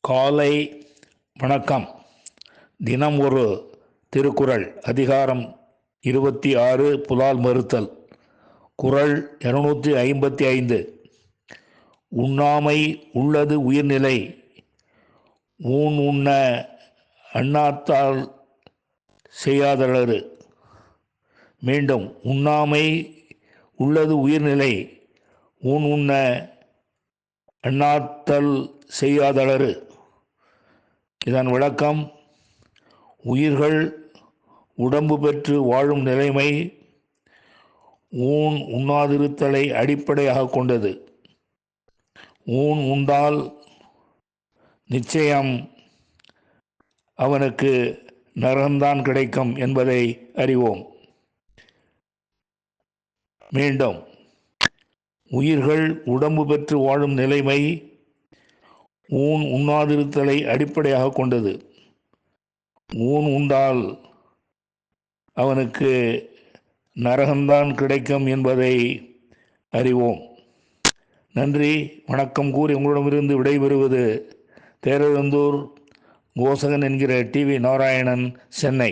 காலை வணக்கம். தினம் ஒரு திருக்குறள். அதிகாரம் 26 புலால் மறுத்தல். குறள் 255. உண்ணாமை உள்ளது உயிர்நிலை ஊன் உண்ண அண்ணாத்தால் செய்யாதளரு. மீண்டும், உண்ணாமை உள்ளது உயிர்நிலை ஊன் உண்ண அண்ணாத்தல் செய்யாதளரு. இதன் விளக்கம்: உயிர்கள் உடம்பு பெற்று வாழும் நிலைமை ஊன் உண்ணாதிருத்தலை அடிப்படையாக கொண்டது. ஊன் உண்டால் நிச்சயம் அவனுக்கு நரகம்தான் கிடைக்கும் என்பதை அறிவோம். மீண்டும், உயிர்கள் உடம்பு பெற்று வாழும் நிலைமை ஊன் உண்ணாதிருத்தலை அடிப்படையாக கொண்டது. ஊன் உண்டால் அவனுக்கு நரகம்தான் கிடைக்கும் என்பதை அறிவோம். நன்றி, வணக்கம் கூறி உங்களிடமிருந்து விடைபெறுவது தேரழுந்தூர் கோசகன் என்கிற டிவி நாராயணன், சென்னை.